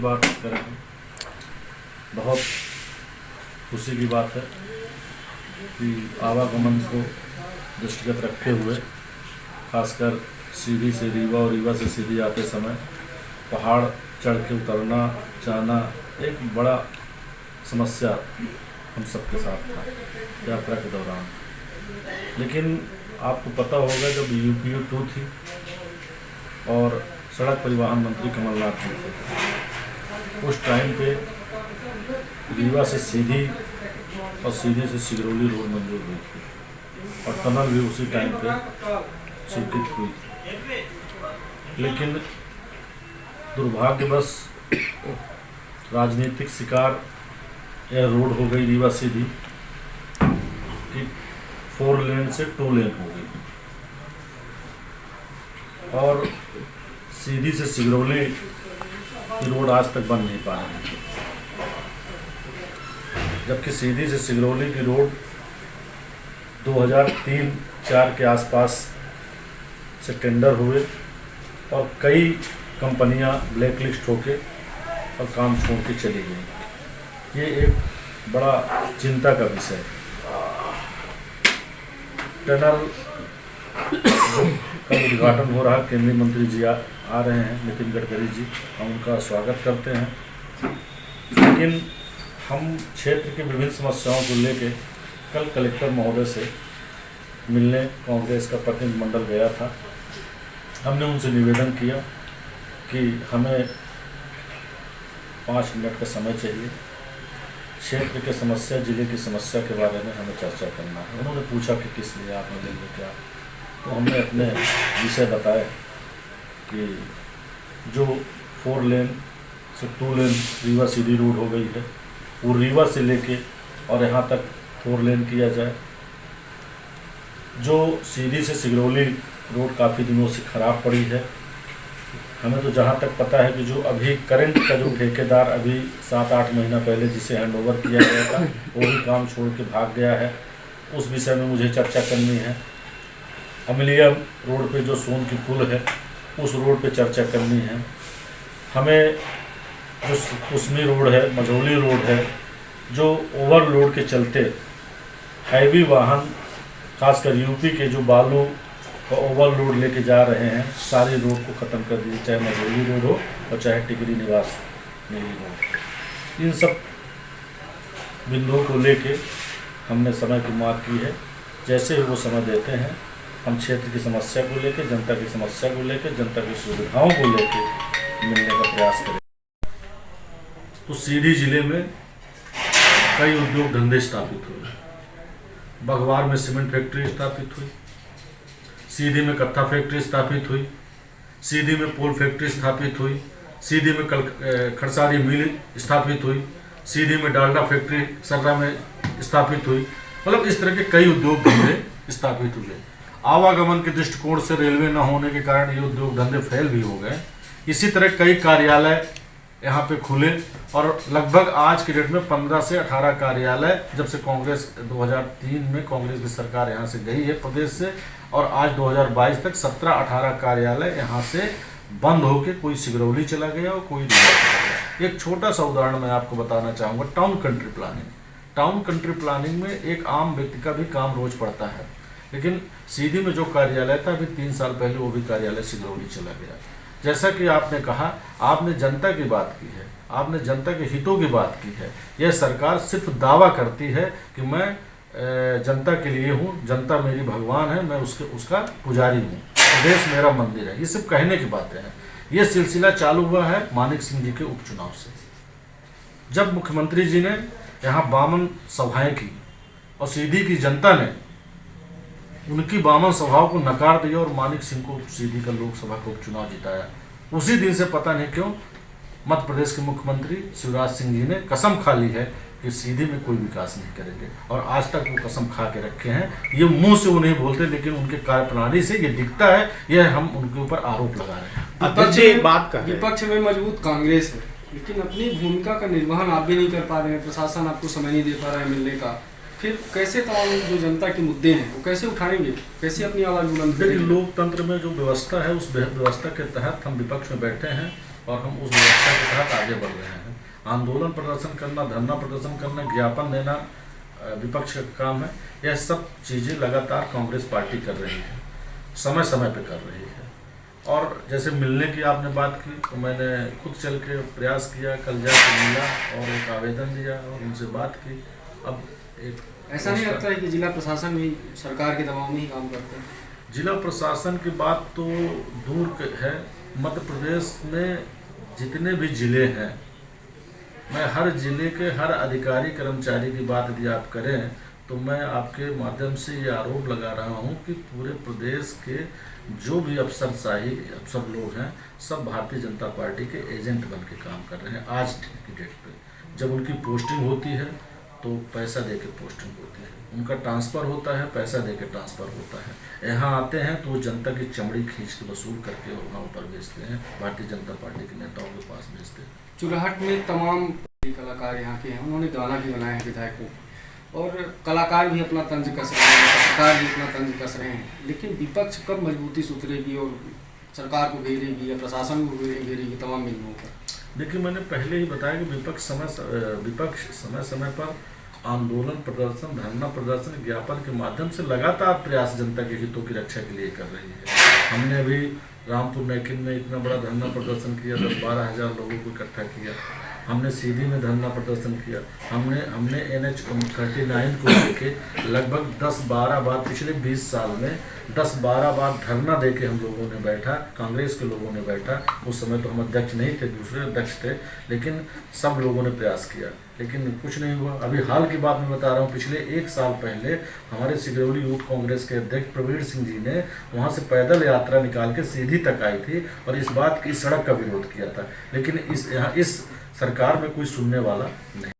बात करें, बहुत खुशी की बात है कि आवागमन को दृष्टिगत रखते हुए खासकर सीधी से रीवा और रीवा से सीधी आते समय पहाड़ चढ़ के उतरना जाना एक बड़ा समस्या हम सबके साथ था यात्रा के दौरान। लेकिन आपको पता होगा जब UPU 2 थी और सड़क परिवहन मंत्री कमलनाथ जी थे, उस टाइम पे रीवा से सीधी और सीधी से सिगरौली रोड मंजूर हुई थी और टनल भी उसी टाइम पे स्वीकृत हुई थी। लेकिन दुर्भाग्यवश राजनीतिक शिकार यह रोड हो गई रीवा सीधी कि 4 लेन से 2 लेन हो गई और सीधी से सिगरौली की रोड आज तक बन नहीं पा रही है। जबकि सीधी से सिगरौली की रोड 2003-04 के आसपास से टेंडर हुए और कई कंपनियां ब्लैक लिस्ट होके और काम छोड़ के चली गई। ये एक बड़ा चिंता का विषय है। टनल का उद्घाटन हो रहा, केंद्रीय मंत्री जी आ रहे हैं, नितिन गडकरी जी, हम उनका स्वागत करते हैं। लेकिन हम क्षेत्र की विभिन्न समस्याओं को लेकर कल कलेक्टर महोदय से मिलने कांग्रेस का प्रतिनिधिमंडल गया था। हमने उनसे निवेदन किया कि हमें 5 मिनट का समय चाहिए, क्षेत्र के समस्या, जिले की समस्या के बारे में हमें चर्चा करना है। उन्होंने पूछा कि किस लिए आप मिलेंगे क्या, तो हमने अपने विषय बताए कि जो 4 लेन से 2 लेन रीवा सीधी रोड हो गई है, वो रीवा से लेके और यहाँ तक 4 लेन किया जाए। जो सीधी से सिगरौली रोड काफ़ी दिनों से ख़राब पड़ी है। हमें तो जहाँ तक पता है कि जो अभी करंट का जो ठेकेदार अभी 7-8 महीना पहले जिसे हैंडओवर किया गया था, वो भी काम छोड़ के भाग गया है। उस विषय में मुझे चर्चा करनी है। अमलिया रोड पे जो सोन की पुल है, उस रोड पे चर्चा करनी है। हमें जो कुसमी रोड है, मझौली रोड है, जो ओवरलोड के चलते हैवी वाहन खासकर यूपी के जो बालू का ओवरलोड लेके जा रहे हैं, सारी रोड को ख़त्म कर दिए, चाहे मझौली रोड हो और चाहे टिकरी निवास मेरी रोड। इन सब बिंदुओं को लेके हमने समय की मांग की है। जैसे ही वो समय देते हैं, हम क्षेत्र की समस्या को लेकर, जनता की समस्या को लेकर, जनता की सुविधाओं को लेकर मिलने का प्रयास करें। तो सीधी जिले में कई उद्योग धंधे स्थापित हुए। बघवार में सीमेंट फैक्ट्री स्थापित हुई, सीधी में कत्था फैक्ट्री स्थापित हुई, सीधी में पोल फैक्ट्री स्थापित हुई, सीधी में खड़सारी मिल स्थापित हुई, सीधी में डालडा फैक्ट्री सर्रा में स्थापित हुई। मतलब इस तरह के कई उद्योग धंधे स्थापित हुए। आवागमन के दृष्टिकोण से रेलवे न होने के कारण ये उद्योग धंधे फेल भी हो गए। इसी तरह कई कार्यालय यहाँ पे खुले और लगभग आज के डेट में 15 से 18 कार्यालय, जब से कांग्रेस 2003 में कांग्रेस की सरकार यहाँ से गई है प्रदेश से, और आज 2022 तक 17-18 कार्यालय यहाँ से बंद होके कोई सिगरौली चला गया और कोई रीवा चला गया। एक छोटा सा उदाहरण मैं आपको बताना चाहूँगा। Town country planning, town country planning में एक आम व्यक्ति का भी काम रोज पड़ता है, लेकिन सीधी में जो कार्यालय था अभी 3 साल पहले वो भी कार्यालय सिगरौली चला गया। जैसा कि आपने कहा, आपने जनता की बात की है, आपने जनता के हितों की बात की है। यह सरकार सिर्फ दावा करती है कि मैं जनता के लिए हूँ, जनता मेरी भगवान है, मैं उसका पुजारी हूँ, प्रदेश मेरा मंदिर है। ये सिर्फ कहने की बातें हैं। ये सिलसिला चालू हुआ है मानिक सिंह जी के उपचुनाव से। जब मुख्यमंत्री जी ने यहाँ 52 सभाएं की और सीधी की जनता ने उनकी 52 सभाओं को नकार दिया और मानिक सिंह को सीधी का लोकसभा का उपचुनाव जिताया। उसी दिन से पता नहीं क्यों मध्य प्रदेश के मुख्यमंत्री शिवराज सिंह जी ने कसम खा ली है कि सीधी में कोई विकास नहीं करेंगे, और आज तक वो कसम खा के रखे हैं। ये मुंह से वो नहीं बोलते, लेकिन उनके कार्यप्रणाली से ये दिखता है। यह हम उनके ऊपर आरोप लगा रहे हैं। विपक्ष में मजबूत कांग्रेस है, लेकिन अपनी भूमिका का निर्वहन आप भी नहीं कर पा रहे हैं। प्रशासन आपको समय नहीं दे पा रहा है मिलने का। फिर कैसे तमाम जो जनता के मुद्दे हैं वो कैसे उठाएंगे, कैसे अपनी आवाज़ बुलंद करेंगे? लोकतंत्र में जो व्यवस्था है, उस व्यवस्था के तहत हम विपक्ष में बैठे हैं और हम उस व्यवस्था के तहत आगे बढ़ रहे हैं। आंदोलन प्रदर्शन करना, धरना प्रदर्शन करना, ज्ञापन देना विपक्ष का काम है। यह सब चीज़ें लगातार कांग्रेस पार्टी कर रही है, समय समय पे कर रही है। और जैसे मिलने की आपने बात की, तो मैंने खुद चल के प्रयास किया, कल जाकर मिला और एक आवेदन दिया और उनसे बात की। अब एक ऐसा नहीं लगता है कि जिला प्रशासन भी सरकार के दबाव में ही काम करते हैं? जिला प्रशासन की बात तो दूर है। मध्य प्रदेश में जितने भी ज़िले हैं, मैं हर ज़िले के हर अधिकारी कर्मचारी की बात यदि आप करें तो मैं आपके माध्यम से ये आरोप लगा रहा हूँ कि पूरे प्रदेश के जो भी अफसर लोग हैं, सब भारतीय जनता पार्टी के एजेंट बन के काम कर रहे हैं। आज की डेट पे जब उनकी पोस्टिंग होती है तो पैसा दे के पोस्टिंग होती है, उनका ट्रांसफ़र होता है, पैसा दे के ट्रांसफ़र होता है। यहाँ आते हैं तो वो जनता की चमड़ी खींच के वसूल करके और वहाँ ऊपर भेजते हैं, भारतीय जनता पार्टी के नेताओं के पास भेजते हैं। चुराहट में तमाम कलाकार यहाँ के हैं, उन्होंने गाना भी बनाया है विधायकों, और कलाकार भी अपना तंज कस रहे हैं, पत्रकार भी अपना तंज कस रहे हैं, लेकिन विपक्ष कब मजबूती से उतरेगी और सरकार को घेरेगी या प्रशासन को घेरेगी तमाम बिंदुओं पर? देखिए, मैंने पहले ही बताया कि विपक्ष समय समय पर आंदोलन प्रदर्शन, धरना प्रदर्शन, ज्ञापन के माध्यम से लगातार प्रयास जनता के हितों की रक्षा के लिए कर रही है। हमने अभी रामपुर नैकिन में इतना बड़ा धरना प्रदर्शन किया, 10-12 हज़ार लोगों को इकट्ठा किया। हमने सीधी में धरना प्रदर्शन किया। हमने NH 39 को लेके लगभग 10-12 बार पिछले 20 साल में 10-12 बार धरना देके हम लोगों ने बैठा, कांग्रेस के लोगों ने बैठा। उस समय तो हम अध्यक्ष नहीं थे, दूसरे अध्यक्ष थे, लेकिन सब लोगों ने प्रयास किया, लेकिन कुछ नहीं हुआ। अभी हाल की बात मैं बता रहा हूँ, पिछले 1 साल पहले हमारे सिगरौली यूथ कांग्रेस के अध्यक्ष प्रवीण सिंह जी ने वहाँ से पैदल यात्रा निकाल के सीधी तक आई थी और इस बात की सड़क का विरोध किया था, लेकिन इस सरकार में कोई सुनने वाला नहीं।